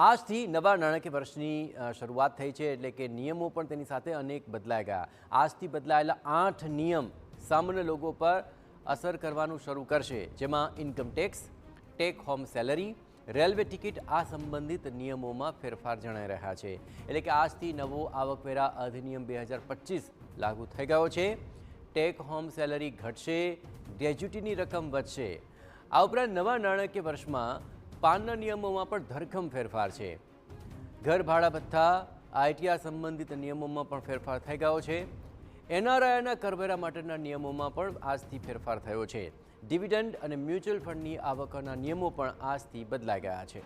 આજથી નવા નાણાકીય વર્ષની શરૂઆત થઈ છે, એટલે કે નિયમો પણ તેની સાથે અનેક બદલાઈ ગયા. આજથી બદલાયેલા 8 નિયમ સામાન્ય લોકો પર અસર કરવાનું શરૂ કરશે, જેમાં income tax, take home salary, railway ticket આ સંબંધિત નિયમોમાં ફેરફાર જણાઈ રહ્યા છે. એટલે કે આજથી નવો આવકવેરા અધિનિયમ 2025 લાગુ થઈ ગયો છે. ટેક હોમ સેલરી ઘટશે, ગ્રેજ્યુટીની રકમ વધશે. આ ઉપરાંત નવા નાણાકીય વર્ષમાં પાનના નિયમોમાં પણ ધરખમ ફેરફાર છે. ઘર ભાડા ભથ્થા, આઈટીઆર સંબંધિત નિયમોમાં પણ ફેરફાર થઈ ગયો છે. એનઆરઆઈના કરવેરા માટેના નિયમોમાં પણ આજથી ફેરફાર થયો છે. ડિવિડન્ડ અને મ્યુચ્યુઅલ ફંડની આવકના નિયમો પણ આજથી બદલાઈ ગયા છે.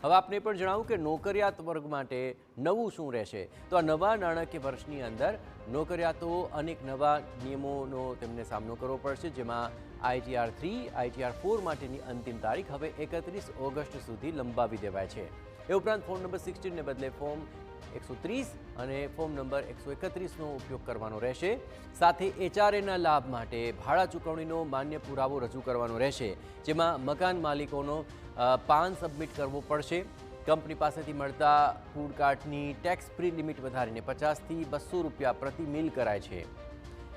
હવે આપને પણ જણાવું કે નોકરિયાત વર્ગ માટે નવું શું રહેશે. તો આ નવા નાણાકીય વર્ષની અંદર નોકરિયાતો અનેક નવા નિયમોનો તેમને સામનો કરવો પડશે, જેમાં આઈટીઆર 3, આઈટીઆર 4 માટેની અંતિમ તારીખ હવે 31 ઓગસ્ટ સુધી લંબાવી દેવાય છે. એ ઉપરાંત ફોર્મ નંબર 16 ને બદલે ફોર્મ 130 અને ફોર્મ નંબર 131નો ઉપયોગ કરવાનો રહેશે. સાથે એચઆરએના લાભ માટે ભાડા ચૂકવણીનો માન્ય પુરાવો રજૂ કરવાનો રહેશે, જેમાં મકાન માલિકોનો પાન સબમિટ કરવો પડશે. કંપની પાસેથી મળતા ફૂડ કાર્ટની ટેક્સ ફ્રી લિમિટ વધારીને 50 થી 200 રૂપિયા પ્રતિ મિલ કરાય છે.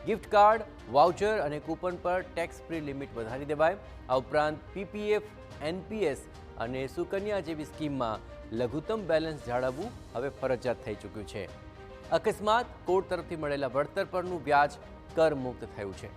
ગિફ્ટ કાર્ડ, વાઉચર અને કૂપન પર ટેક્સ ફ્રી લિમિટ વધારી દેવાય. આ ઉપરાંત પીપીએફ, એનપીએસ અને સુકન્યા જેવી સ્કીમમાં લઘુત્તમ બેલેન્સ જાળવવું હવે ફરજિયાત થઈ ચૂક્યું છે. અકસ્માત, કોર્ટ તરફથી મળેલા વળતર પરનું વ્યાજ કરમુક્ત થયું છે.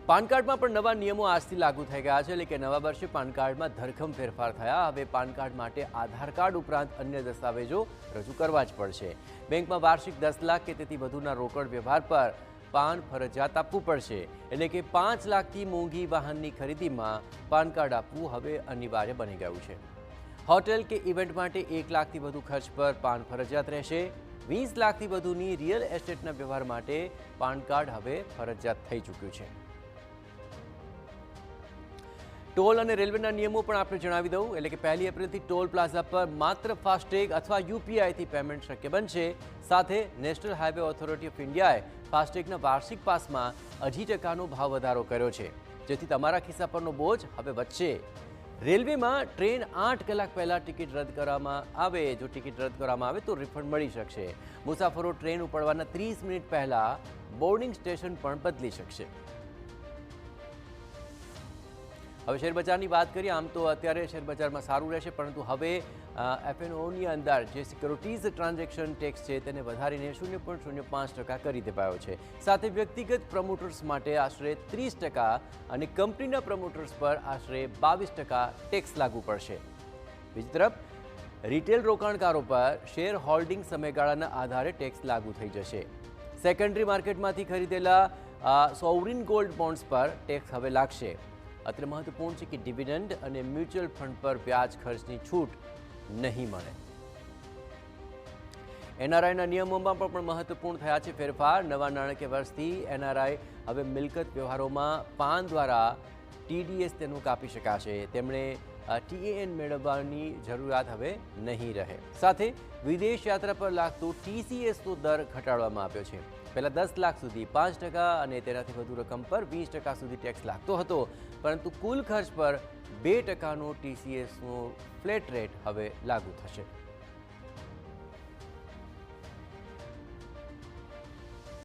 પાન કાર્ડમાં પણ નવા નિયમો આજથી લાગુ થઈ ગયા છે. એટલે કે નવા વર્ષે પાન કાર્ડમાં ધરખમ ફેરફાર થયા. હવે પાન કાર્ડ માટે આધાર કાર્ડ ઉપરાંત અન્ય દસ્તાવેજો રજૂ કરવા જ પડશે. બેંકમાં વાર્ષિક 10 લાખ કે તેથી વધુના રોકડ વ્યવહાર પર પાન ફરજિયાત આપવું પડશે. એટલે કે 5 લાખથી મોંઘી વાહનની ખરીદીમાં પાન કાર્ડ આપવું હવે અનિવાર્ય બની ગયું છે. હોટેલ કે ઇવેન્ટ માટે 1 લાખથી વધુ ખર્ચ પર પાન ફરજિયાત રહેશે. 20 લાખથી વધુની રિયલ એસ્ટેટના વ્યવહાર માટે પાન કાર્ડ હવે ફરજિયાત થઈ ચૂક્યું છે. ટોલ અને રેલવેના નિયમો પણ આપણે જણાવી દઉં. એટલે કે 1 એપ્રિલથી ટોલ પ્લાઝા પર માત્ર ફાસ્ટેગ અથવા યુપીઆઈથી પેમેન્ટ શક્ય બનશે. સાથે નેશનલ હાઈવે ઓથોરિટી ઓફ ઇન્ડિયાએ ફાસ્ટેગના વાર્ષિક પાસમાં 2.5% ભાવ વધારો કર્યો છે, જેથી તમારા ખિસ્સા પરનો બોજ હવે વધશે. રેલવેમાં ટ્રેન 8 કલાક પહેલાં ટિકિટ રદ કરવામાં આવે, જો ટિકિટ રદ કરવામાં આવે તો રિફંડ મળી શકશે. મુસાફરો ટ્રેન ઉપડવાના 30 મિનિટ પહેલાં બોર્ડિંગ સ્ટેશન પણ બદલી શકશે. હવે શેરબજારની વાત કરીએ. આમ તો અત્યારે શેરબજારમાં સારું રહેશે, પરંતુ હવે એફએનઓની અંદર જે સિક્યોરિટીઝ ટ્રાન્ઝેક્શન ટેક્સ છે તેને વધારીને 0.05% કરી દેવાયો છે. સાથે વ્યક્તિગત પ્રમોટર્સ માટે આશરે 30% અને કંપનીના પ્રમોટર્સ પર આશરે 22% ટેક્સ લાગુ પડશે. બીજી તરફ રિટેલ રોકાણકારો પર શેર હોલ્ડિંગ સમયગાળાના આધારે ટેક્સ લાગુ થઈ જશે. સેકન્ડરી માર્કેટમાંથી ખરીદેલા સોવરિન ગોલ્ડ બોન્ડ્સ પર ટેક્સ હવે લાગશે. અત્રે મહત્વપૂર્ણ છે કે ડિવિડન્ડ અને મ્યુચ્યુઅલ ફંડ પર વ્યાજ ખર્ચની છૂટ નહીં મળે. એનઆરઆઈના નિયમોમાં પણ મહત્વપૂર્ણ થયા છે ફેરફાર. નવા નાણાકીય વર્ષથી એનઆરઆઈ હવે મિલકત વ્યવહારોમાં પાન દ્વારા ટીડીએસ તેનું કાપી શકાશે. તેમણે ટીએએન મેળવવાની જરૂરિયાત હવે નહીં રહે. સાથે વિદેશ યાત્રા પર લાગતો ટીસીએસનો દર ઘટાડવામાં આવ્યો છે. પહેલાં 10 લાખ સુધી 5% અને તેનાથી વધુ રકમ પર 20% સુધી ટેક્સ લાગતો હતો, પરંતુ કુલ ખર્ચ પર 2%નો ટીસીએસનો ફ્લેટ રેટ હવે લાગુ થશે.